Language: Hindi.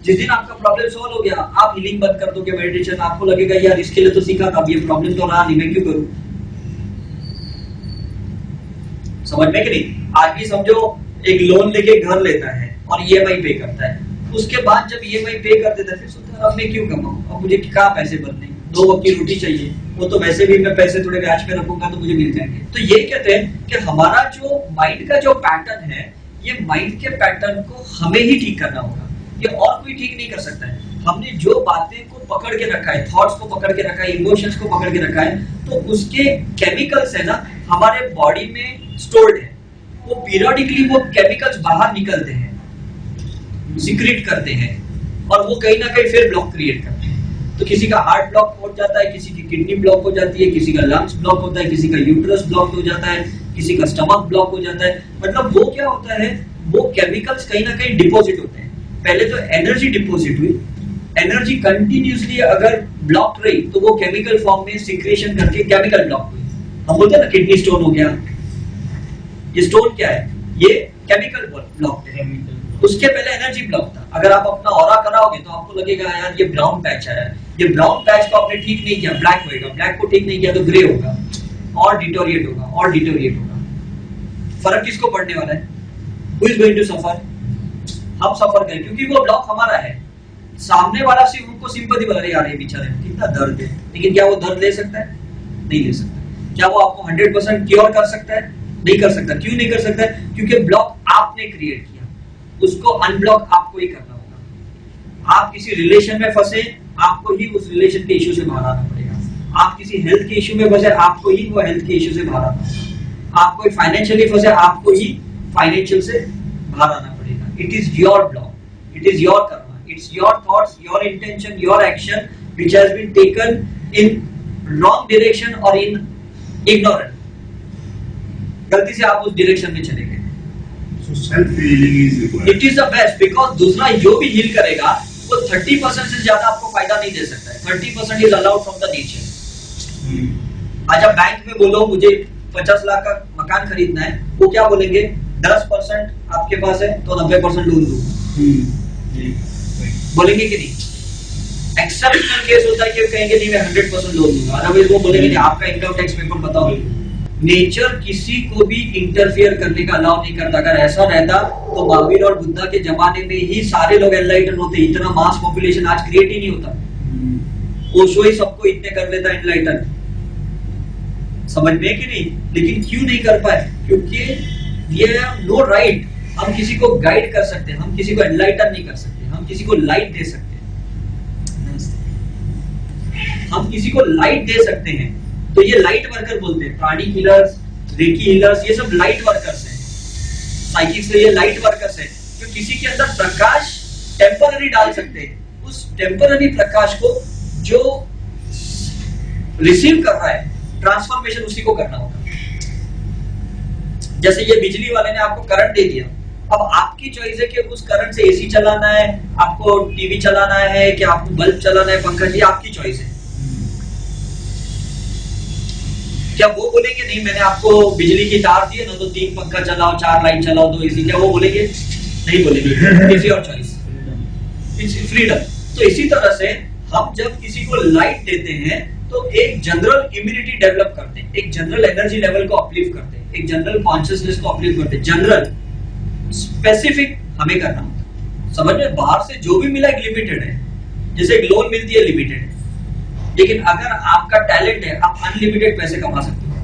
जिस दिन आपका प्रॉब्लम सॉल्व हो गया, आप हीलिंग बंद कर दोगे, मेडिटेशन, आपको लगेगा यार इसके लिए तो सीखा था, अब ये प्रॉब्लम तो रहा नहीं, मैं क्यों करूं। समझ में कि नहीं। आदमी समझो एक लोन लेके घर लेता है और ईएमआई पे करता है, उसके बाद जब ईएमआई पे कर देता है फिर सोचता है अब मैं क्यों कमाऊं, अब मुझे कहाँ पैसे बनने, 2 वक्त की रोटी चाहिए, वो तो वैसे भी मैं पैसे थोड़े ब्याज पे रखूंगा तो मुझे मिल जाएंगे। तो ये कहते हैं कि हमारा जो माइंड का जो पैटर्न है, ये माइंड के पैटर्न को हमें ही ठीक करना होगा, ये और कोई ठीक नहीं कर सकता है। हमने जो बातें को पकड़ के रखा है, थॉट्स को पकड़ के रखा है, इमोशंस को पकड़ के रखा है, तो उसके केमिकल्स है ना हमारे बॉडी में स्टोर्ड है, वो पीरियडिकली वो केमिकल्स बाहर निकलते हैं, सीक्रेट करते हैं, और वो कहीं ना कहीं फिर ब्लॉक क्रिएट करते हैं। तो किसी का हार्ट ब्लॉक हो जाता है, किसी की किडनी ब्लॉक हो जाती है, किसी का लंग्स ब्लॉक होता है, किसी का यूट्रस ब्लॉक हो जाता है, किसी का स्टमक ब्लॉक हो जाता है। मतलब वो क्या होता है, वो केमिकल्स कहीं ना कहीं डिपॉजिट होते हैं। पहले तो एनर्जी डिपॉजिट हुई, एनर्जी कंटिन्यूसली अगर ब्लॉक रही तो वो केमिकल फॉर्म में सिक्रेशन करके केमिकल ब्लॉक हुई। हम बोलते हैं ना किडनी स्टोन हो गया, ये स्टोन क्या है, ये केमिकल ब्लॉक है। उसके पहले एनर्जी ब्लॉक था। अगर आप अपना ऑरा कराओगे तो आपको लगेगा यार ये ब्राउन पैच आया है, ये ब्राउन पैच को आपने ठीक नहीं किया, ब्लैक होएगा, ब्लैक को ठीक नहीं किया तो ग्रे होगा, और डिटोरिएट होगा, और डिटोरिएट होगा। फर्क किसको पड़ने वाला है, who is going to suffer, हम सफर करें, क्योंकि वो ब्लॉक हमारा है। सामने वाला सिर्फ उनको सिंपैथी वाला यार ये बेचारे कितना दर्द है, लेकिन क्या वो दर्द ले सकता है, नहीं ले सकता। क्या वो आपको 100% क्योर कर सकता है, नहीं कर सकता। क्यों नहीं कर सकता है, क्योंकि ब्लॉक आपने क्रिएट किया, उसको अनब्लॉक आपको ही करना होगा। आप किसी रिलेशन में फंसे, आपको ही उस रिलेशन के इश्यू से बाहर आना पड़ेगा। आप किसी हेल्थ के इश्यू में फंसे, आपको ही वो हेल्थ के इश्यू से बाहर आना होगा। आप कोई फाइनेंशियली फंसे, आपको ही फाइनेंशियल से बाहर आना पड़ेगा। It is your block, it is your Karma, it's your thoughts, your intention, your action which has been taken in wrong direction or in ignorant। गलती से आप उस डायरेक्शन में चले गए। So self healing is required। It is the best because दूसरा जो भी हील करेगा वो 30% से ज्यादा आपको फायदा नहीं दे सकता है। 30% is allowed from the nature। आज आप बैंक में बोलो मुझे 50 लाख का मकान खरीदना है, वो क्या बोलेंगे, 10% आपके पास है तो 90% लोन दूंगा, बोलेंगे कि नहीं। एक्सेप्शनल केस होता है कि कहेंगे नहीं मैं 100% लोन दूंगा, अदरवाइज वो बोलेंगे नहीं आपका इनकम टैक्स पेपर बताओ। नेचर किसी को भी इंटरफियर करने का अलाउ नहीं करता। अगर ऐसा रहता तो महावीर और बुद्धा के जमाने में ही सारे लोग एनलाइटन होते, इतना मास पॉपुलेशन आज क्रिएट ही नहीं होता। ओशो ही सबको इतने कर लेता एनलाइटन, समझ में कि नहीं। लेकिन क्यों नहीं कर पाए, क्योंकि ये नो राइट। हम किसी को गाइड कर सकते हैं, हम किसी को एनलाइटन नहीं कर सकते, हम किसी को लाइट दे सकते हैं, हम किसी को लाइट दे सकते हैं। तो ये लाइट वर्कर बोलते हैं, प्राणी हीलर्स, रेकी हीलर्स, ये सब लाइट वर्कर्स हैं। साइकिक्स ये लाइट वर्कर्स हैं जो किसी के अंदर प्रकाश टेम्पररी डाल सकते हैं। उस टेम्पररी प्रकाश को जो रिसीव कर रहा है, ट्रांसफॉर्मेशन उसी को करना होगा। जैसे ये बिजली वाले ने आपको करंट दे दिया, अब आपकी चॉइस है कि उस करंट से एसी चलाना है, आपको टीवी चलाना है, कि आपको बल्ब चलाना है, पंखा, ये आपकी चॉइस है। क्या वो बोलेंगे नहीं मैंने आपको बिजली की तार दी है ना तो 3 पंखा चलाओ, 4 लाइट चलाओ, 2 एसी, क्या वो बोलेंगे? नहीं बोलेंगे। It's your choice, it's freedom. तो इसी तरह से हम जब किसी को लाइट देते हैं तो एक जनरल इम्यूनिटी डेवलप करते हैं, एक जनरल एनर्जी लेवल को अपलिफ्ट करते हैं, एक जनरल कॉन्शियसनेस को अपलिफ्ट करते हैं। जनरल, स्पेसिफिक हमें करना होता है। समझ में, बाहर से जो भी मिला एक लिमिटेड है। जैसे एक लोन मिलती है लिमिटेड है, लेकिन अगर आपका टैलेंट है आप अनलिमिटेड पैसे कमा सकते हो।